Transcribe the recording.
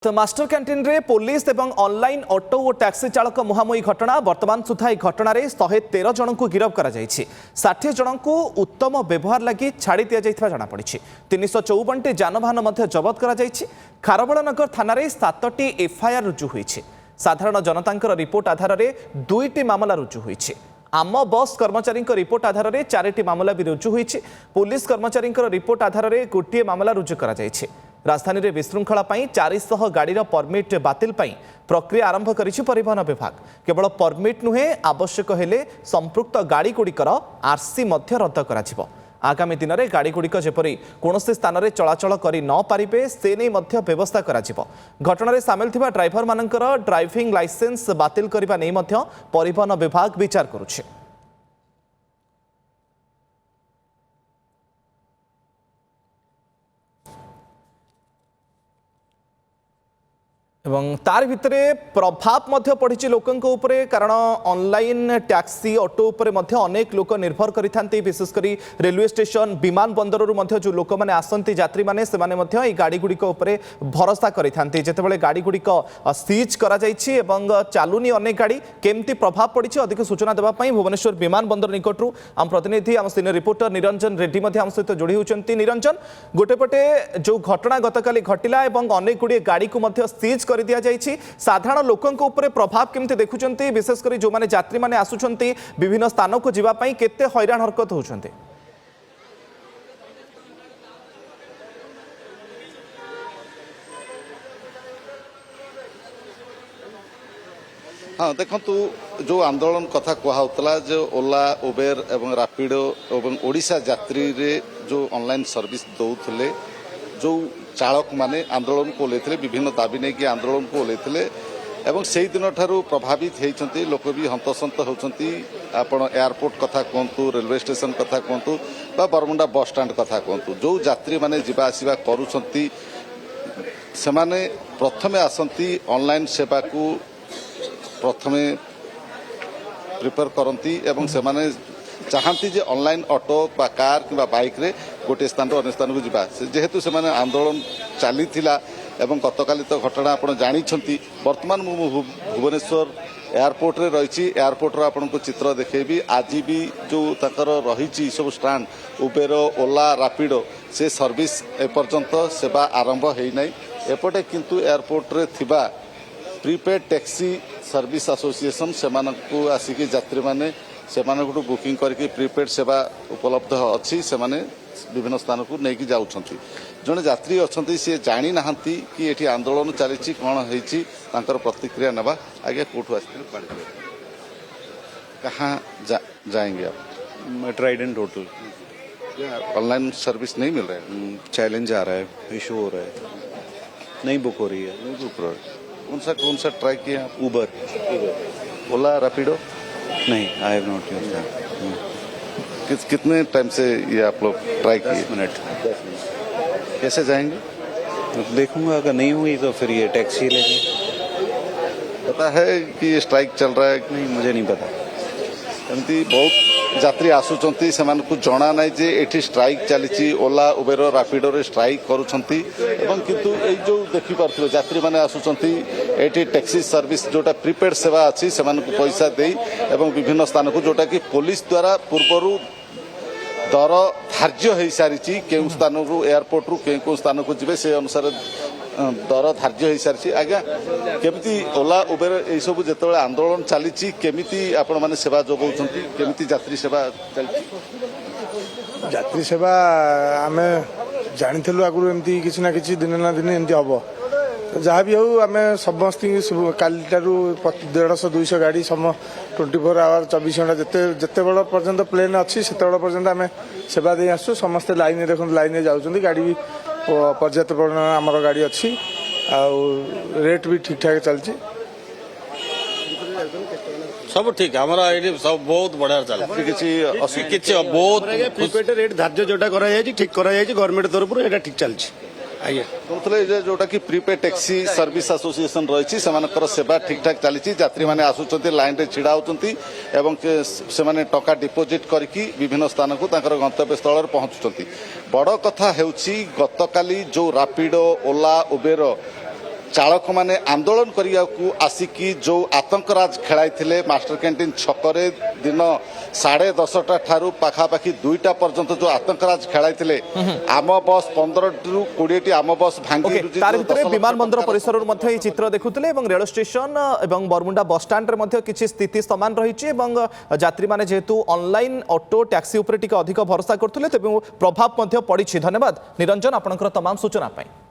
तो master canteen रे police एवं ऑनलाइन ऑटो और टैक्सी चालक मुहांमुही घटना वर्तमान सुधा घटना 113 जन को गिरफ कर 60 जन को उत्तम व्यवहार लगी छाड़ी दि जाइथिबा जଣା पड़िछि। 354 जानवाहन जबत कर खारबलनगर थाना 7टी एफआईआर रुजु होइछि। साधारण जनतांकर रिपोर्ट आधार में 2टी मामला रुजु होइछि। आम बस कर्मचारी रिपोर्ट आधार में 4टी मामला भी रुजु होइछि। पुलिस कर्मचारी रिपोर्ट आधार में गोटे मामला रुजु कर राजधानी में विशृंखला 400 गाड़ी परमिट बातिल प्रक्रिया आरंभ करिछि परिवहन विभाग। केवल परमिट नुहे आवश्यक हेले संपृक्त गाड़ी गुड़िकर आरसी मध्य रद्द करा। आगामी दिन में गाड़ी गुड़िक जेपरी कौनसी स्थान में चलाचल करि न पारिबे से नहीं मध्य व्यवस्था करा। घटना में सामिल थिबा ड्राइवर मानकर ड्राइविंग लाइसेंस बातिल करबा नै मध्य परिवहन विभाग विचार करुछि। एवं तार भितरे प्रभाव मध्य पड़ी लोकों उपरे कारण ऑनलाइन टैक्सी ऑटो उपरे मध्य अनेक लोक निर्भर करिथांती। विशेषकर रेलवे स्टेशन विमान बंदररू मध्य जो लोक मैंने आसती यात्री मैंने से गाड़ी गुड़िक उपरे भरोसा करिथांती। जेतेबेले गाड़ी गुड़िक सीज करा जायछि एवं चालुनी अनेक गाड़ी केमती प्रभाव पड़ी अधिक सूचना देवाई भुवनेश्वर विमान बंदर निकटू आम प्रतिनिधि आम सीनियर रिपोर्टर निरंजन रेड्डी आम सहित जोड़ी होती। निरंजन, गोटेपटे जो घटना गतकाली घटिला अनेक गुड़िए गाड़ी को सीज कर दिया जायछि, साधारण लोकों ऊपर प्रभाव केमती देखुचंती? विशेषकर जो माने यात्री माने आसुचंती विभिन्न स्थान को जीवा पई केते हैरान हरकत होचंती? हाँ देखु जो आंदोलन कथा कहला जो ओला उबेर एवं रैपिडो एवं ओडिशा यात्री रे जो ऑनलाइन सर्विस दौले जो चालक माने आंदोलन को ओल्लैथिले विभिन्न दाबी नहीं कि आंदोलन को ओल्लैथिले एवं से दिन ठारू प्रभावित होती लोक भी हंतसंत होती। आपण एयरपोर्ट कथा कहतु, रेलवे स्टेशन कथा कहतु बा बरमुंडा बस स्टैंड कथा कहतु, जो यात्री माने जिबा आसिबा करूछंती से माने प्रथमे आसंती ऑनलाइन सेवा को प्रथमे प्रिपेयर करती एवं से माने चाहती जे ऑनलाइन ऑटो बा कार कि बाइक रे गोटे स्थान अन्य स्थान को जीवा जेहेतु से आंदोलन चली एवं गतकाली तो घटना आप जानी। वर्तमान भुवनेश्वर एयरपोर्ट रे रही एयरपोर्ट आपन को चित्र देखेबी। आज भी जो तकर रही सब स्टैंड उबेर ओला रैपिडो से सर्विस एपर्यंत सेवा आरंभ होना एपटे किंतु एयरपोर्ट रे थिबा प्रीपेड टैक्सी सर्विस एसोसिएशन से आसिक यात्री माने से बुकिंग करके प्रीपेड सेवा उपलब्ध अच्छी से विभिन्न स्थान को लेकिन जाऊँच। जड़े यात्री अच्छा सी जानी ना कि ये आंदोलन चली कौन हो प्रतिक्रिया नवा। आगे कौटू आस कहाँ जाएंगे आप? Trident hotel. ऑनलाइन सर्विस नहीं मिल रहा है? चैलेंज आ रहा है, इशू हो रहा है, नहीं बुक हो रही है। नहीं बुक रहा है। कौन सा ट्राई किया? उबर, ओला रैपिडो नहीं, I have not used that. कितने टाइम से ये आप लोग ट्राई किए? 10 मिनट। कैसे जाएंगे? तो देखूंगा, अगर नहीं हुई तो फिर ये टैक्सी लेंगे। पता है कि ये स्ट्राइक चल रहा है? नहीं, मुझे नहीं पता। एमती बहुत यात्री आसुचंती से जना ना जे एठी स्ट्राइक चली ओला उबेर रैपिडो रे स्ट्राइक करूछंती एवं किंतु ए जो देखि पारथिबे यात्री माने आसुचंती एठी टैक्सी सर्विस जोटा प्रीपेड सेवा अछि से को पैसा देई एवं विभिन्न स्थान को जोटा कि पुलिस द्वारा पूर्वरु दर धार्य हो सारी केउ स्थान रु एयरपोर्ट रु केउ स्थान को जिवे से अनुसार दर धार्य हो सारी। आज्ञा केमिति ओला उबेर ये सब जो आंदोलन चली केमिति आपण माने सेवा जोगाउछंती, केमिति यात्री सेवा चलती? यात्री सेवा आमे जानिथिलु आगु एमती किछि ना किछि दिन ना दिन एमती हबो। जहाँ भी हो आम समस्त कालीटारू 150-200 गाड़ी सम 24 आवर 24 घंटा जिते बड़ पर्यंत प्लेन अच्छी से पर्यंत आम सेवा दे आसु। समस्ते लाइन देखो लाइन जाऊँ, गाड़ी भी पर्याप्त परिमाण आमर गाड़ी अच्छी रेट भी ठीक ठाक चलती। सब ठीक हमारा सब बहुत बढ़िया चल कि बहुत प्रीपेड रेट धार्य जोटा ठीक गवर्नमेंट तरफ ठीक चलती। आज्ञा कहते जोटा कि प्रीपेड टैक्सी सर्विस एसोसिएशन रही सेवा ठीक ठाक चली। यात्री मैंने आसुच्च लाइन रे छिड़ा होती से टका डिपोजिट करके विभिन्न स्थान को गंतव्य स्थल पहुंचुंट। बड़ कथा हेउछि गतकाली जो रैपिडो ओला उबेर ଚାଳକ ମାନେ ଆନ୍ଦୋଳନ କରିବାକୁ ଆସିକି ଯୋଉ ଆତଙ୍କରାଜ ଖେଳାଇଥିଲେ ମାଷ୍ଟର କ୍ୟାଣ୍ଟିନ ଛକରେ ଦିନ 10:30 ଠାରୁ ପାଖାପାଖି 2ଟା ପର୍ଯ୍ୟନ୍ତ ଯୋଉ ଆତଙ୍କରାଜ ଖେଳାଇଥିଲେ ଆମ ବସ୍ 15ରୁ 20ଟି ଆମ ବସ୍ ଭାଙ୍ଗି ओके ରୁଜି तार ଯୋଉ भितर 10 ଲକ୍ଷ विमान बंदर ଟଙ୍କାର परिसर मध्य ये चित्र देखुले रेल स्टेशन और बरमुंडा बस स्टैंड रे मध्य किछि स्थिति समान रही यात्री माने जेहेतु ऑनलाइन ऑटो टैक्सी उपरे टिके अधिक भरोसा करथुले तेबे प्रभाव मध्य पड़ी। धन्यवाद निरंजन आपनकर तमाम सूचना पाई।